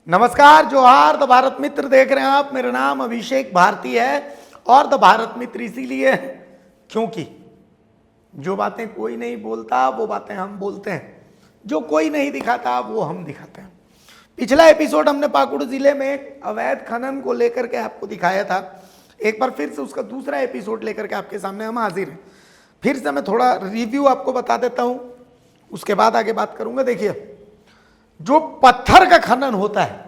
नमस्कार, जोहार। द भारत मित्र देख रहे हैं आप। मेरा नाम अभिषेक भारती है और द भारत मित्र इसीलिए क्योंकि जो बातें कोई नहीं बोलता वो बातें हम बोलते हैं, जो कोई नहीं दिखाता वो हम दिखाते हैं। पिछला एपिसोड हमने पाकुड़ जिले में अवैध खनन को लेकर के आपको दिखाया था। एक बार फिर से उसका दूसरा एपिसोड लेकर के आपके सामने हम हाजिर हैं। फिर से मैं थोड़ा रिव्यू आपको बता देता हूं, उसके बाद आगे बात करूंगा। देखिए, जो पत्थर का खनन होता है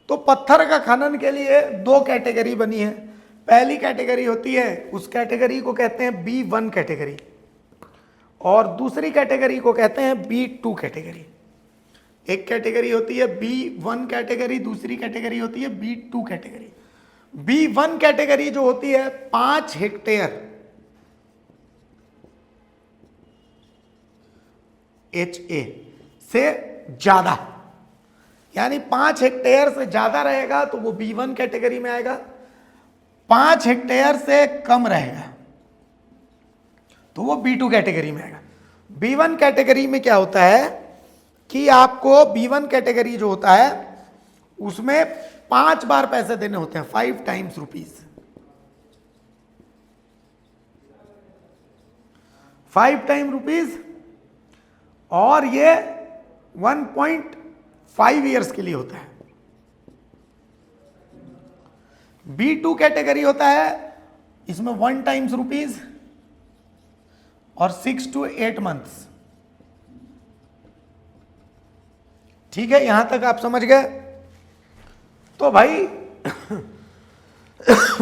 तो पत्थर का खनन के लिए दो कैटेगरी बनी है। पहली कैटेगरी होती है, उस कैटेगरी को कहते हैं B1 कैटेगरी, और दूसरी कैटेगरी को कहते हैं B2 कैटेगरी। एक कैटेगरी होती है B1 कैटेगरी, दूसरी कैटेगरी होती है B2 कैटेगरी। B1 कैटेगरी जो होती है 5 हेक्टेयर HA से ज्यादा, यानी 5 हेक्टेयर से ज्यादा रहेगा तो वो B1 कैटेगरी में आएगा। 5 हेक्टेयर से कम रहेगा तो वो B2 कैटेगरी में आएगा। B1 कैटेगरी में क्या होता है कि आपको B1 कैटेगरी जो होता है उसमें 5 बार पैसे देने होते हैं, 5 टाइम्स रुपीज, 5 टाइम रुपीज, और ये 1.5 ईयर्स के लिए होता है। B2 कैटेगरी होता है, इसमें 1 टाइम्स रुपीज और 6 to 8 मंथ्स। ठीक है, यहां तक आप समझ गए? तो भाई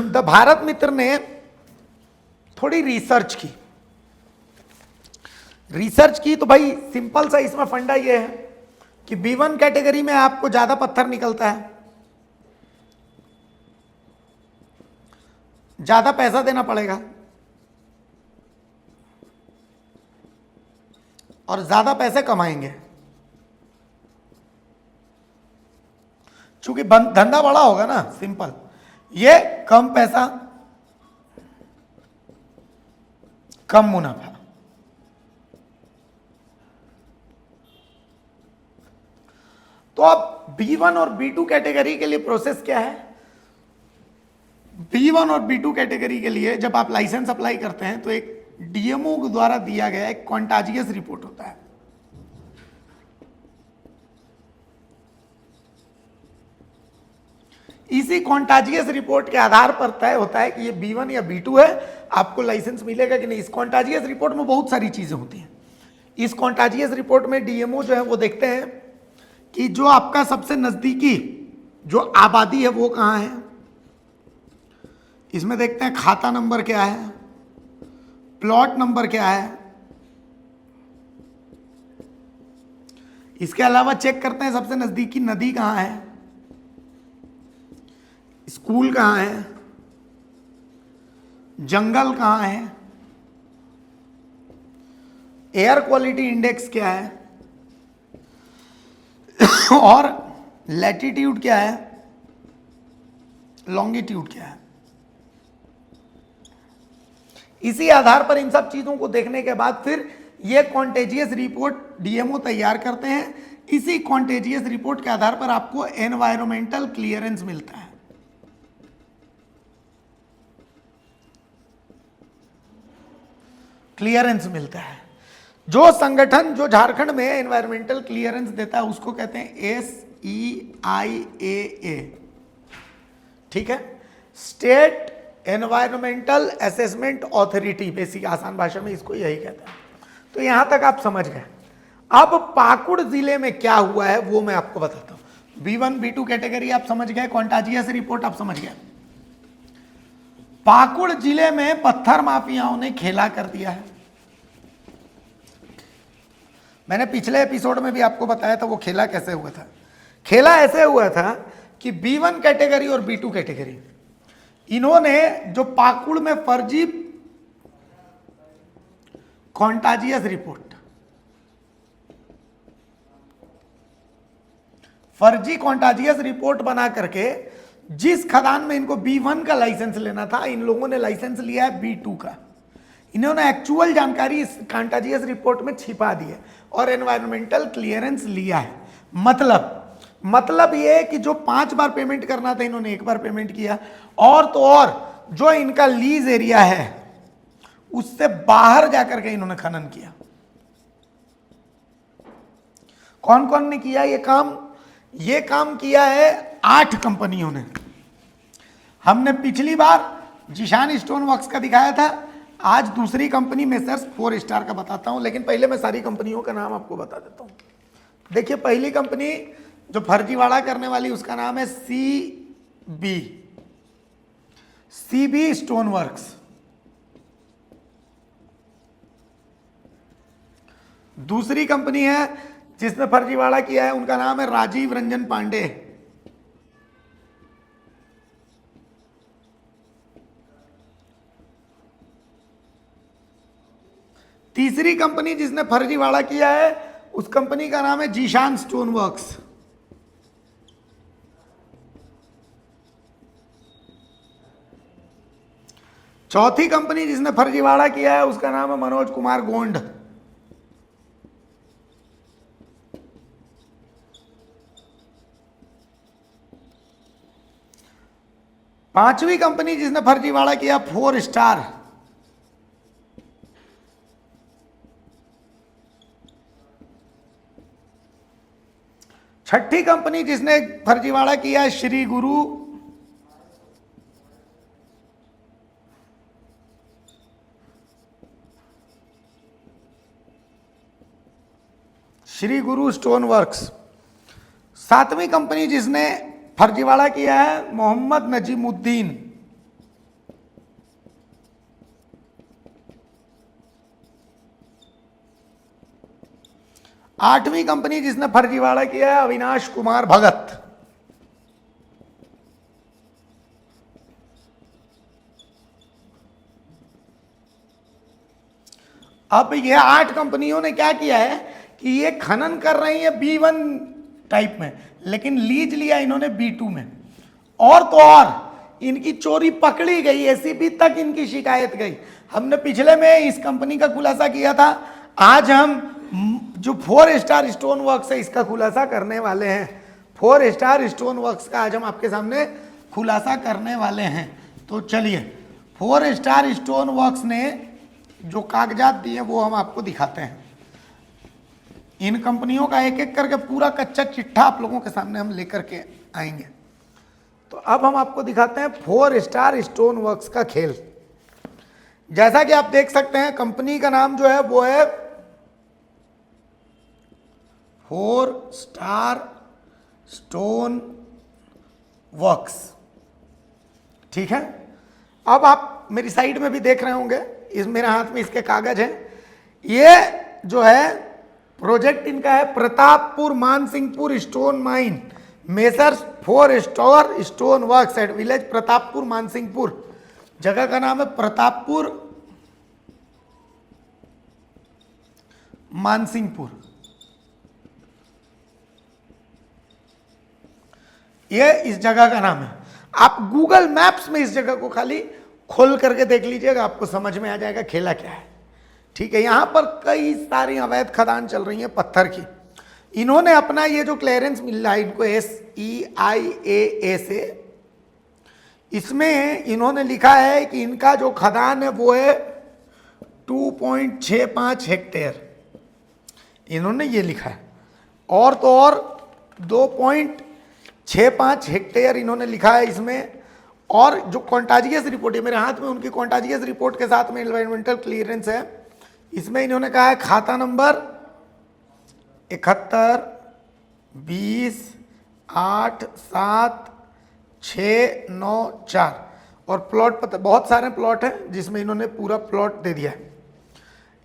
द भारत मित्र ने थोड़ी रिसर्च की तो भाई सिंपल सा इसमें फंडा ये है कि B1 कैटेगरी में आपको ज्यादा पत्थर निकलता है, ज्यादा पैसा देना पड़ेगा और ज्यादा पैसे कमाएंगे। चूंकि धंधा बड़ा होगा ना, सिंपल, ये कम पैसा कम मुनाफा। तो अब B1 और B2 कैटेगरी के लिए प्रोसेस क्या है? B1 और B2 कैटेगरी के लिए जब आप लाइसेंस अप्लाई करते हैं तो एक DMO द्वारा दिया गया एक कॉन्टाजियस रिपोर्ट होता है। इसी कॉन्टाजियस रिपोर्ट के आधार पर तय होता है कि ये B1 या B2 है, आपको लाइसेंस मिलेगा कि नहीं। इस कॉन्टाजियस रिपोर्ट में बहुत सारी चीजें होती हैं। इस कॉन्टाजियस रिपोर्ट में DMO जो है वो देखते हैं कि जो आपका सबसे नजदीकी जो आबादी है वो कहाँ है। इसमें देखते हैं खाता नंबर क्या है, प्लॉट नंबर क्या है। इसके अलावा चेक करते हैं सबसे नजदीकी नदी कहाँ है, स्कूल कहाँ है, जंगल कहाँ है, एयर क्वालिटी इंडेक्स क्या है, और लैटिट्यूड क्या है, लॉन्गिट्यूड क्या है। इसी आधार पर इन सब चीजों को देखने के बाद फिर ये कॉन्टेजियस रिपोर्ट DMO तैयार करते हैं। इसी कॉन्टेजियस रिपोर्ट के आधार पर आपको एनवायरमेंटल क्लियरेंस मिलता है। क्लियरेंस मिलता है। जो संगठन जो झारखंड में एनवायरमेंटल क्लियरेंस देता है उसको कहते हैं SEIAA। ठीक है, state environmental assessment authority, basic आसान भाषा में इसको यही कहते हैं। तो यहां तक आप समझ गए। अब पाकुड़ जिले में क्या हुआ है वो मैं आपको बताता हूं। B1 B2 कैटेगरी आप समझ गए, कॉन्टाजियस रिपोर्ट आप समझ गए। पाकुड़ जिले में पत्थर माफियाओं ने खेला कर दिया है। मैंने पिछले एपिसोड में भी आपको बताया था वो खेला कैसे हुआ था। खेला ऐसे हुआ था कि B1 कैटेगरी और B2 कैटेगरी, इन्होंने जो पाकुड़ में फर्जी कॉन्टाजियस रिपोर्ट, फर्जी कॉन्टाजियस रिपोर्ट बना करके जिस खदान में इनको B1 का लाइसेंस लेना था, इन लोगों ने लाइसेंस लिया है B2 का। इन्होंने एक्चुअल जानकारी इस कॉन्टाजियस रिपोर्ट में छिपा दी है और एनवायरमेंटल क्लियरेंस लिया है। मतलब मतलब ये है कि जो 5 बार पेमेंट करना था इन्होंने 1 बार पेमेंट किया। और तो और जो इनका लीज एरिया है उससे बाहर जाकर के इन्होंने खनन किया। कौन कौन ने किया ये काम? ये काम किया है 8 कंपनियों ने। हमने पिछली बार जिशान स्टोन वर्क्स का दिखाया था, आज दूसरी कंपनी मेसर्स 4 स्टार का बताता हूं, लेकिन पहले मैं सारी कंपनियों का नाम आपको बता देता हूं। देखिए पहली कंपनी जो फर्जीवाड़ा करने वाली उसका नाम है सीबी स्टोन वर्क्स। दूसरी कंपनी है जिसने फर्जीवाड़ा किया है उनका नाम है राजीव रंजन पांडे। तीसरी कंपनी जिसने फर्जीवाड़ा किया है उस कंपनी का नाम है जीशान स्टोन वर्क्स। चौथी कंपनी जिसने फर्जीवाड़ा किया है उसका नाम है मनोज कुमार गोंड। पांचवी कंपनी जिसने फर्जीवाड़ा किया 4 स्टार। छठी कंपनी जिसने फर्जीवाड़ा किया है श्री गुरु। श्री गुरु स्टोन वर्क्स। सातवीं कंपनी जिसने फर्जीवाड़ा किया है मोहम्मद नजीमुद्दीन। आठवीं कंपनी जिसने फर्जीवाड़ा किया है अविनाश कुमार भगत। अब ये 8 कंपनियों ने क्या किया है कि ये खनन कर रही है B1 टाइप में, लेकिन लीज लिया इन्होंने B2 में। और तो और इनकी चोरी पकड़ी गई, एसीबी तक इनकी शिकायत गई। हमने पिछले में इस कंपनी का खुलासा किया था, आज हम जो 4 स्टार स्टोन वर्क्स है इसका खुलासा करने वाले हैं। 4 स्टार स्टोन वर्क्स का आज हम आपके सामने खुलासा करने वाले हैं। तो चलिए 4 स्टार स्टोन वर्क्स ने जो कागजात दिए वो हम आपको दिखाते हैं। इन कंपनियों का एक एक करके पूरा कच्चा चिट्ठा आप लोगों के सामने हम लेकर के आएंगे। तो अब हम आपको दिखाते हैं 4 स्टार स्टोन वर्क्स का खेल। जैसा कि आप देख सकते हैं कंपनी का नाम जो है वो है 4 स्टार स्टोन वर्क्स। ठीक है, अब आप मेरी साइड में भी देख रहे होंगे, इस मेरे हाथ में इसके कागज हैं। ये जो है प्रोजेक्ट इनका है Pratappur Mansinghpur stone mine messrs 4 star stone works at village Pratappur Mansinghpur. जगह का नाम है प्रतापपुर मानसिंहपुर। ये इस जगह का नाम है। आप गूगल मैप्स में इस जगह को खाली खोल करके देख लीजिएगा, आपको समझ में आ जाएगा खेला क्या है। ठीक है, यहां पर कई सारी अवैध खदान चल रही है पत्थर की। इन्होंने अपना ये जो क्लियरेंस मिल रहा है इनको SEIAA से, इसमें इन्होंने लिखा है कि इनका जो खदान है वो है 2.65 हेक्टेयर, इन्होंने ये लिखा है। और तो और 2.65 हेक्टेयर इन्होंने लिखा है इसमें। और जो कॉन्टाजियस रिपोर्ट है मेरे हाथ में, उनकी कॉन्टाजियस रिपोर्ट के साथ में एनवायरमेंटल क्लियरेंस है। इसमें इन्होंने कहा है खाता नंबर 71 20 8 7 6 9 4 और प्लॉट पता, बहुत सारे प्लॉट हैं जिसमें इन्होंने पूरा प्लॉट दे दिया है।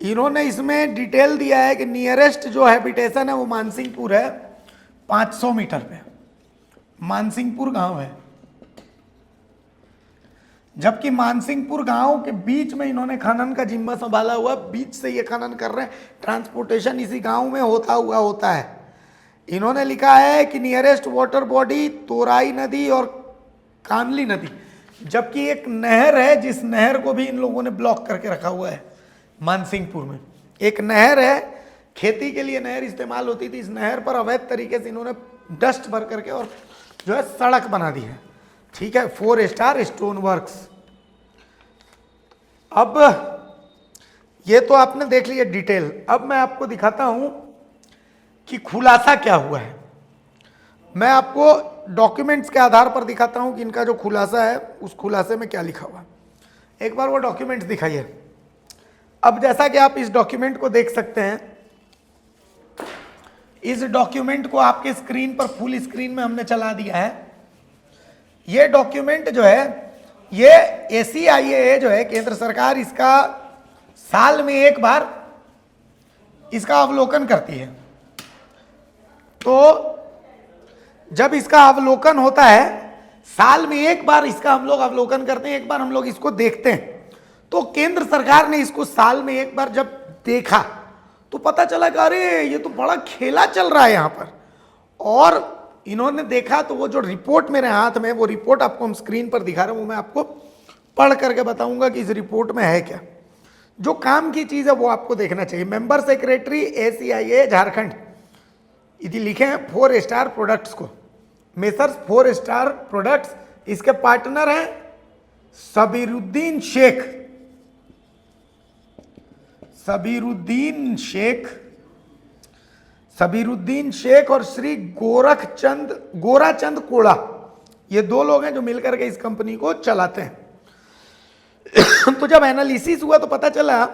इन्होंने इसमें डिटेल दिया है कि नियरेस्ट जो हैबिटेशन है वो मानसिंहपुर है 500 मीटर पे, मानसिंहपुर गांव है। जबकि मानसिंहपुर गांव के बीच में इन्होंने खनन का जिम्मा संभाला हुआ, बीच से ये खनन कर रहे हैं, ट्रांसपोर्टेशन इसी गांव में होता है। इन्होंने लिखा है कि नियरेस्ट वाटर बॉडी तोराई नदी और कानली नदी, जबकि एक नहर है जिस नहर को भी इन लोगों ने ब्लॉक करके रखा हुआ है। मानसिंहपुर में एक नहर है, खेती के लिए नहर इस्तेमाल होती थी, इस नहर पर अवैध तरीके से इन्होंने डस्ट भर करके और जो है सड़क बना दी है। ठीक है, 4 स्टार स्टोन वर्क्स। अब ये तो आपने देख लिया डिटेल। अब मैं आपको दिखाता हूं कि खुलासा क्या हुआ है। मैं आपको डॉक्यूमेंट्स के आधार पर दिखाता हूं कि इनका जो खुलासा है उस खुलासे में क्या लिखा हुआ है। एक बार वो डॉक्यूमेंट्स दिखाइए। अब जैसा कि आप इस डॉक्यूमेंट को देख सकते हैं, इस डॉक्यूमेंट को आपके स्क्रीन पर फुल स्क्रीन में हमने चला दिया है। ये डॉक्यूमेंट जो है ये ACIAA जो है केंद्र सरकार, इसका साल में एक बार इसका अवलोकन करती है। तो जब इसका अवलोकन होता है, साल में एक बार इसका हम लोग अवलोकन करते हैं, एक बार हम लोग इसको देखते हैं। तो केंद्र सरकार ने इसको साल में एक बार जब देखा तो पता चला कि अरे ये तो बड़ा खेला चल रहा है यहाँ पर। और इन्होंने देखा तो वो जो रिपोर्ट मेरे हाथ में, वो रिपोर्ट आपको हम स्क्रीन पर दिखा रहे हैं, वो मैं आपको पढ़ करके बताऊंगा कि इस रिपोर्ट में है क्या। जो काम की चीज़ है वो आपको देखना चाहिए। मेंबर सेक्रेटरी ACIAA झारखंड, यदि लिखे हैं 4 स्टार प्रोडक्ट्स को, मेसर्स 4 स्टार प्रोडक्ट्स। इसके पार्टनर हैं सबीरुद्दीन शेख और श्री गोराचंद कोड़ा। ये 2 लोग हैं जो मिलकर के इस कंपनी को चलाते हैं। तो जब एनालिसिस हुआ तो पता चला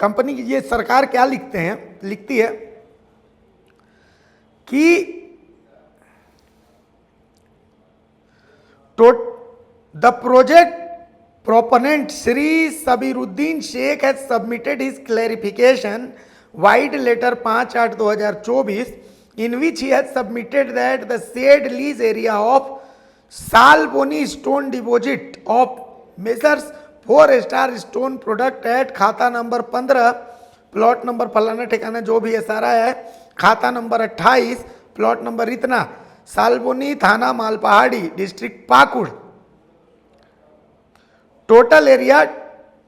कंपनी की, ये सरकार क्या लिखती है कि the project proponent Shri Sabiruddin Sheikh has submitted his clarification wide letter 5/8/2024 in which he has submitted that the said lease area of Salboni stone deposit of Messrs 4 Star Stone Product at खाता number 15 plot number फलाना ठिकाना जो भी है सारा है, खाता number 28 plot number इतना, सालबोनी थाना Malpahari district Pakur, total area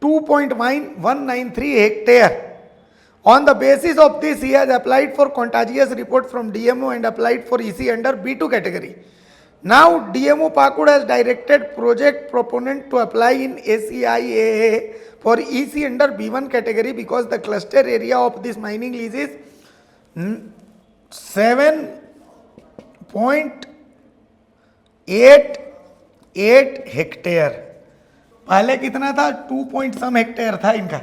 2.193 hectare. On the basis of this, he has applied for contagious report from DMO and applied for EC under B2 category. Now, DMO Pakur has directed project proponent to apply in ACIAA for EC under B1 category because the cluster area of this mining lease is 7.88 hectare. पहले कितना था? 2 point सम hectare था इनका,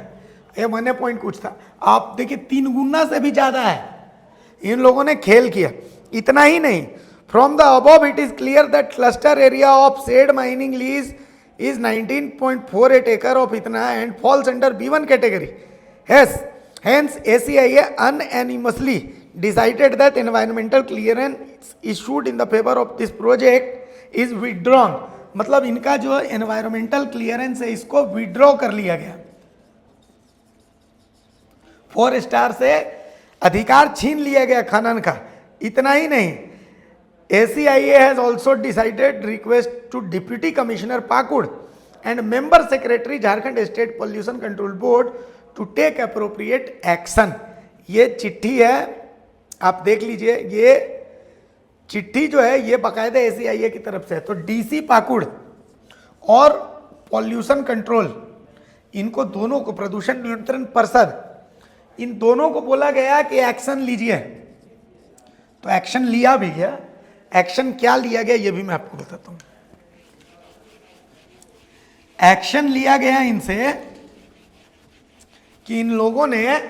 ये 1 point कुछ था। आप देखिए 3 गुना से भी ज्यादा है। इन लोगों ने खेल किया। इतना ही नहीं, from the above it is clear that cluster area of said mining lease is 19.48 acre of itna and falls under B1 category. Hence ACIA unanimously decided that environmental clearance issued in the favor of this project is withdrawn. मतलब इनका जो environmental clearance है इसको withdraw कर लिया गया, 4 star से अधिकार छीन लिया गया खनन का। इतना ही नहीं, ACIA has also decided request to Deputy Commissioner Pakur and Member Secretary Jharkhand State Pollution Control Board to take appropriate action. ये चिट्ठी है, आप देख लीजिए। ये चिट्ठी जो है ये बाकायदा ACIA की तरफ से है। तो DC पाकुड़ और पॉल्यूशन कंट्रोल, इनको दोनों को, प्रदूषण नियंत्रण परिषद, इन दोनों को बोला गया कि एक्शन लीजिए। तो एक्शन लिया भी गया। एक्शन क्या लिया गया ये भी मैं आपको बताता हूं। एक्शन लिया गया इनसे कि इन लोगों ने,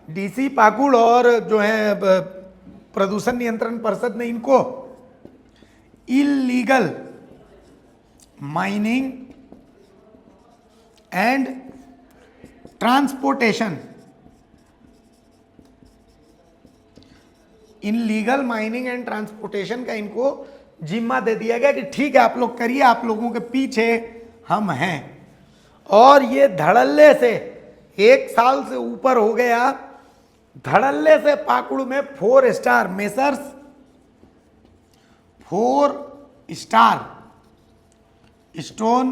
DC पाकुड़ और जो है प्रदूषण नियंत्रण परिषद ने इनको illegal mining and transportation, in legal mining and transportation का इनको जिम्मा दे दिया गया कि ठीक है आप लोग करिए, आप लोगों के पीछे हम हैं। और ये धड़ल्ले से 1 साल से ऊपर हो गया, धड़ल्ले से पाकुड़ में 4 star messrs 4 star stone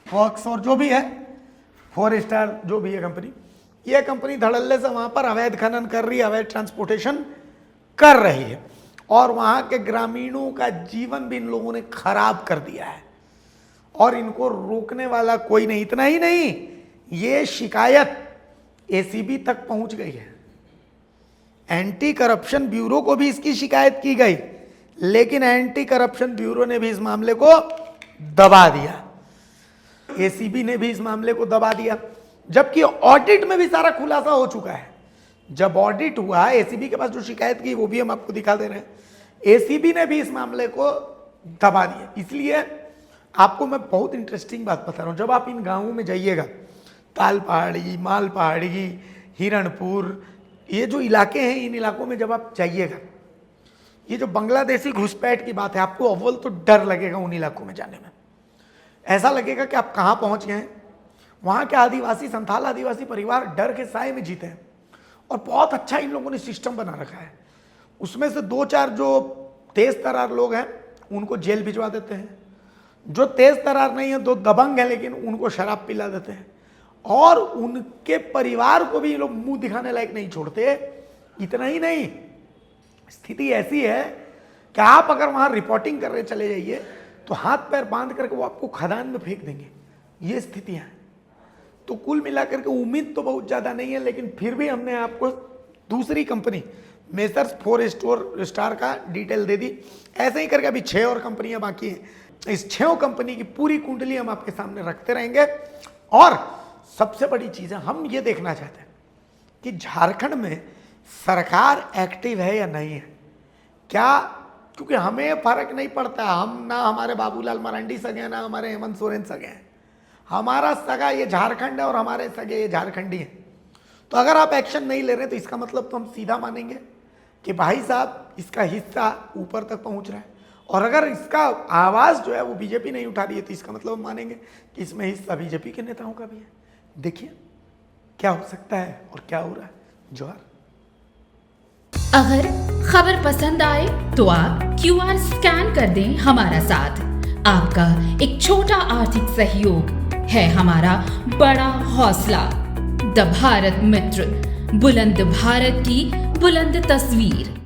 works और जो भी है 4 स्टार जो भी है कंपनी, ये कंपनी धड़ल्ले से वहां पर अवैध खनन कर रही है, अवैध ट्रांसपोर्टेशन कर रही है। और वहां के ग्रामीणों का जीवन भी इन लोगों ने खराब कर दिया है और इनको रोकने वाला कोई नहीं। इतना ही नहीं, ये शिकायत एसीबी तक पहुंच गई है, एंटी करप्शन ब्यूरो को भी इसकी शिकायत की गई, लेकिन एंटी करप्शन ब्यूरो ने भी इस मामले को दबा दिया, एसीबी ने भी इस मामले को दबा दिया, जबकि ऑडिट में भी सारा खुलासा हो चुका है। जब ऑडिट हुआ, एसीबी के पास जो शिकायत की वो भी हम आपको दिखा दे रहे हैं, एसीबी ने भी इस मामले को दबा दिया। इसलिए आपको मैं बहुत इंटरेस्टिंग बात बता रहा हूं, जब आप इन गांवों में जाइएगा, ताल पहाड़ी, माल पहाड़ी, हिरणपुर, ये जो इलाके हैं, इन इलाकों में जब आप जाइएगा, ये जो बांग्लादेशी घुसपैठ की बात है, आपको अव्वल तो डर लगेगा उन इलाकों में जाने में। ऐसा लगेगा कि आप कहाँ पहुँच गए हैं। वहाँ के आदिवासी, संथाल आदिवासी परिवार डर के साए में जीते हैं और बहुत अच्छा इन लोगों ने सिस्टम बना रखा है। उसमें से 2-4 जो तेज तरार लोग हैं उनको जेल भिजवा देते हैं, जो तेज तरार नहीं है, 2 दबंग है लेकिन उनको शराब पिला देते हैं, और उनके परिवार को भी ये लोग मुंह दिखाने लायक नहीं छोड़ते। इतना ही नहीं, स्थिति ऐसी है कि आप अगर वहां रिपोर्टिंग करने चले जाइए तो हाथ पैर बांध करके वो आपको खदान में फेंक देंगे। ये स्थितियां हैं। तो कुल मिलाकर के उम्मीद तो बहुत ज़्यादा नहीं है, लेकिन फिर भी हमने आपको दूसरी कंपनी मेसर्स 4 स्टार का डिटेल दे दी। ऐसे ही करके अभी 6 और कंपनियां बाकी हैं। इस 6 कंपनी की पूरी कुंडली हम आपके सामने रखते रहेंगे। और सबसे बड़ी चीज़ है, हम ये देखना चाहते हैं कि झारखंड में सरकार एक्टिव है या नहीं है, क्या, क्योंकि हमें फर्क नहीं पड़ता। हम ना हमारे बाबूलाल मरांडी सगे हैं, ना हमारे हेमंत सोरेन सगे हैं। हमारा सगा ये झारखंड है और हमारे सगे ये झारखंडी हैं। तो अगर आप एक्शन नहीं ले रहे तो इसका मतलब तो हम सीधा मानेंगे कि भाई साहब इसका हिस्सा ऊपर तक पहुंच रहा है, और अगर इसका आवाज़ जो है वो बीजेपी नहीं उठा रही है तो इसका मतलब हम मानेंगे कि इसमें हिस्सा बीजेपी के नेताओं का भी है। देखिए क्या हो सकता है और क्या हो रहा है। जोहार। अगर खबर पसंद आए तो आप QR स्कैन कर दें हमारा साथ। आपका एक छोटा आर्थिक सहयोग है हमारा बड़ा हौसला। द भारत मित्र, बुलंद भारत की बुलंद तस्वीर।